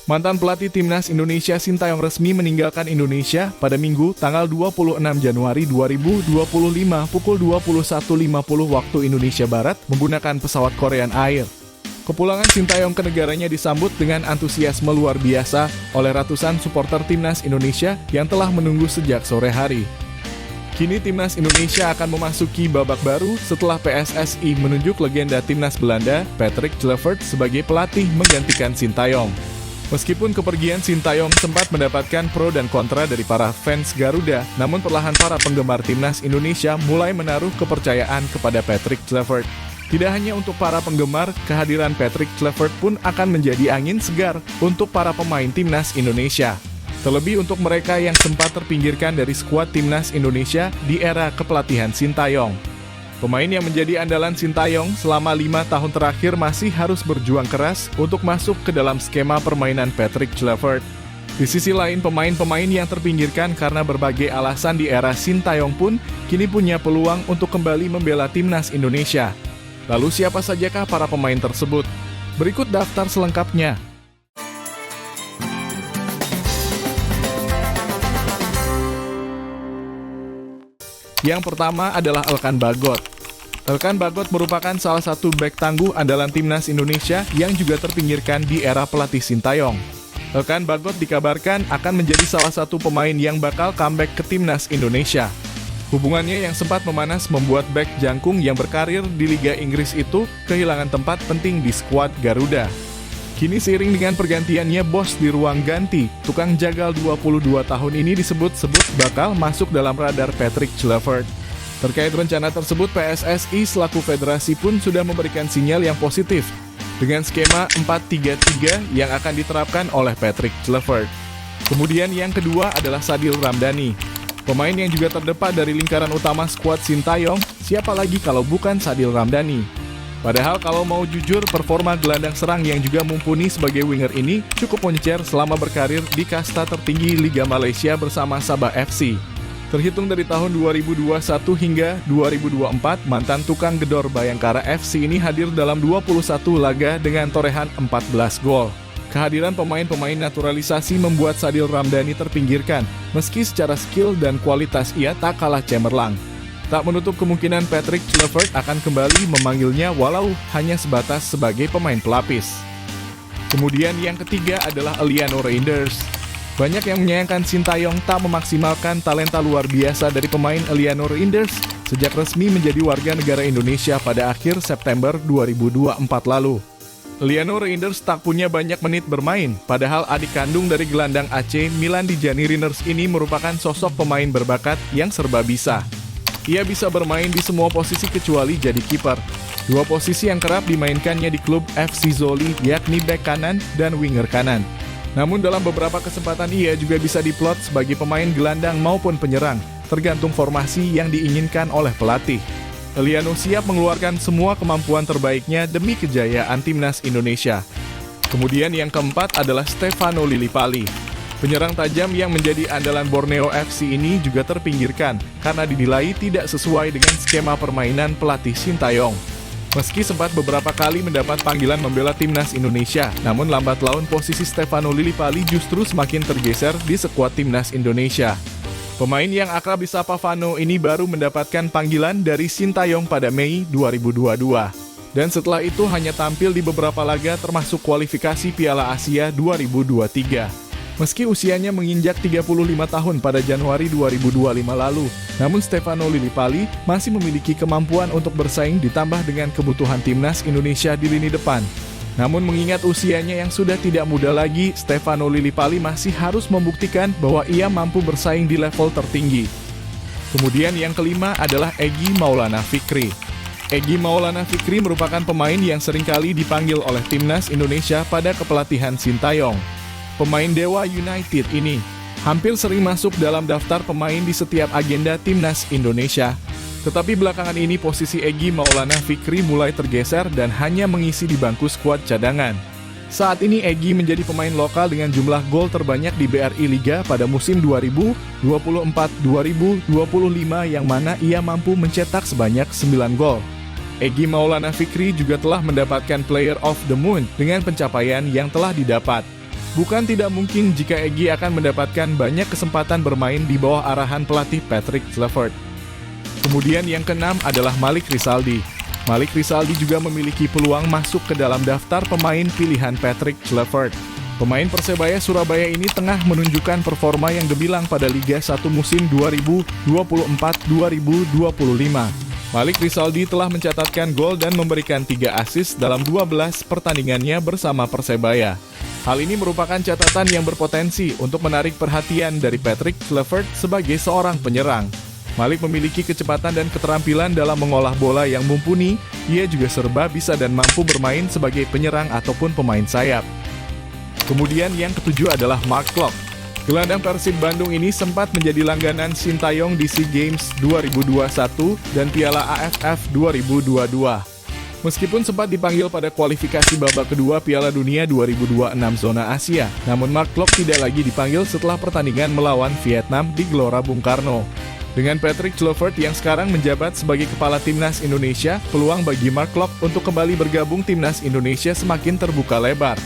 Mantan pelatih Timnas Indonesia Sintayong resmi meninggalkan Indonesia pada Minggu tanggal 26 Januari 2025 pukul 21.50 waktu Indonesia Barat menggunakan pesawat Korean Air. Kepulangan Sintayong ke negaranya disambut dengan antusiasme luar biasa oleh ratusan supporter Timnas Indonesia yang telah menunggu sejak sore hari. Kini Timnas Indonesia akan memasuki babak baru setelah PSSI menunjuk legenda Timnas Belanda, Patrick Kluivert, sebagai pelatih menggantikan Sintayong. Meskipun kepergian Sintayong sempat mendapatkan pro dan kontra dari para fans Garuda, namun perlahan para penggemar Timnas Indonesia mulai menaruh kepercayaan kepada Patrick Kluivert. Tidak hanya untuk para penggemar, kehadiran Patrick Kluivert pun akan menjadi angin segar untuk para pemain Timnas Indonesia. Terlebih untuk mereka yang sempat terpinggirkan dari skuad Timnas Indonesia di era kepelatihan Sintayong. Pemain yang menjadi andalan Sintayong selama 5 tahun terakhir masih harus berjuang keras untuk masuk ke dalam skema permainan Patrick Kluivert. Di sisi lain, pemain-pemain yang terpinggirkan karena berbagai alasan di era Sintayong pun kini punya peluang untuk kembali membela Timnas Indonesia. Lalu siapa sajakah para pemain tersebut? Berikut daftar selengkapnya. Yang pertama adalah Elkan Bagot. Elkan Bagot merupakan salah satu bek tangguh andalan Timnas Indonesia yang juga terpinggirkan di era pelatih Sintayong. Elkan Bagot dikabarkan akan menjadi salah satu pemain yang bakal comeback ke Timnas Indonesia. Hubungannya yang sempat memanas membuat bek jangkung yang berkarir di Liga Inggris itu kehilangan tempat penting di skuad Garuda. Kini seiring dengan pergantiannya bos di ruang ganti, tukang jagal 22 tahun ini disebut-sebut bakal masuk dalam radar Patrick Kluivert. Terkait rencana tersebut, PSSI selaku federasi pun sudah memberikan sinyal yang positif dengan skema 4-3-3 yang akan diterapkan oleh Patrick Kluivert. Kemudian yang kedua adalah Sadil Ramdhani. Pemain yang juga terdepan dari lingkaran utama skuad Sintayong, siapa lagi kalau bukan Sadil Ramdhani. Padahal kalau mau jujur, performa gelandang serang yang juga mumpuni sebagai winger ini cukup moncer selama berkarir di kasta tertinggi Liga Malaysia bersama Sabah FC. Terhitung dari tahun 2021 hingga 2024, mantan tukang gedor Bayangkara FC ini hadir dalam 21 laga dengan torehan 14 gol. Kehadiran pemain-pemain naturalisasi membuat Sadil Ramdhani terpinggirkan, meski secara skill dan kualitas ia tak kalah cemerlang. Tak menutup kemungkinan Patrick Kluivert akan kembali memanggilnya walau hanya sebatas sebagai pemain pelapis. Kemudian yang ketiga adalah Eliano Reinders. Banyak yang menyayangkan Sintayong tak memaksimalkan talenta luar biasa dari pemain Eliano Reinders sejak resmi menjadi warga negara Indonesia pada akhir September 2024 lalu. Eliano Reinders tak punya banyak menit bermain, padahal adik kandung dari gelandang AC Milan Tijani Reinders ini merupakan sosok pemain berbakat yang serba bisa. Ia bisa bermain di semua posisi kecuali jadi kiper. Dua posisi yang kerap dimainkannya di klub FC Zoli yakni bek kanan dan winger kanan. Namun dalam beberapa kesempatan ia juga bisa diplot sebagai pemain gelandang maupun penyerang, tergantung formasi yang diinginkan oleh pelatih. Eliano siap mengeluarkan semua kemampuan terbaiknya demi kejayaan Timnas Indonesia. Kemudian yang keempat adalah Stefano Lillipali. Penyerang tajam yang menjadi andalan Borneo FC ini juga terpinggirkan karena dinilai tidak sesuai dengan skema permainan pelatih Sintayong. Meski sempat beberapa kali mendapat panggilan membela Timnas Indonesia, namun lambat laun posisi Stefano Lillipali justru semakin tergeser di skuad Timnas Indonesia. Pemain yang akrab disapa Vano ini baru mendapatkan panggilan dari Sintayong pada Mei 2022. Dan setelah itu hanya tampil di beberapa laga termasuk kualifikasi Piala Asia 2023. Meski usianya menginjak 35 tahun pada Januari 2025 lalu, namun Stefano Lillipali masih memiliki kemampuan untuk bersaing ditambah dengan kebutuhan Timnas Indonesia di lini depan. Namun mengingat usianya yang sudah tidak muda lagi, Stefano Lillipali masih harus membuktikan bahwa ia mampu bersaing di level tertinggi. Kemudian yang kelima adalah Egy Maulana Fikri. Egy Maulana Fikri merupakan pemain yang seringkali dipanggil oleh Timnas Indonesia pada kepelatihan Sintayong. Pemain Dewa United ini hampir sering masuk dalam daftar pemain di setiap agenda Timnas Indonesia. Tetapi belakangan ini posisi Egy Maulana Fikri mulai tergeser dan hanya mengisi di bangku skuad cadangan. Saat ini Egy menjadi pemain lokal dengan jumlah gol terbanyak di BRI Liga pada musim 2024-2025 yang mana ia mampu mencetak sebanyak 9 gol. Egy Maulana Fikri juga telah mendapatkan Player of the Month dengan pencapaian yang telah didapat. Bukan tidak mungkin jika Egy akan mendapatkan banyak kesempatan bermain di bawah arahan pelatih Patrick Kluivert. Kemudian yang keenam adalah Malik Rizaldi. Malik Rizaldi juga memiliki peluang masuk ke dalam daftar pemain pilihan Patrick Kluivert. Pemain Persebaya Surabaya ini tengah menunjukkan performa yang gemilang pada Liga 1 musim 2024-2025. Malik Rizaldi telah mencatatkan gol dan memberikan 3 assist dalam 12 pertandingannya bersama Persebaya. Hal ini merupakan catatan yang berpotensi untuk menarik perhatian dari Patrick Kluivert sebagai seorang penyerang. Malik memiliki kecepatan dan keterampilan dalam mengolah bola yang mumpuni. Ia juga serba bisa dan mampu bermain sebagai penyerang ataupun pemain sayap. Kemudian yang ketujuh adalah Mark Klok. Gelandang Persib Bandung ini sempat menjadi langganan Sintayong di SEA Games 2021 dan Piala AFF 2022. Meskipun sempat dipanggil pada kualifikasi babak kedua Piala Dunia 2026 zona Asia, namun Mark Klok tidak lagi dipanggil setelah pertandingan melawan Vietnam di Gelora Bung Karno. Dengan Patrick Kluivert yang sekarang menjabat sebagai kepala timnas Indonesia, peluang bagi Mark Klok untuk kembali bergabung timnas Indonesia semakin terbuka lebar.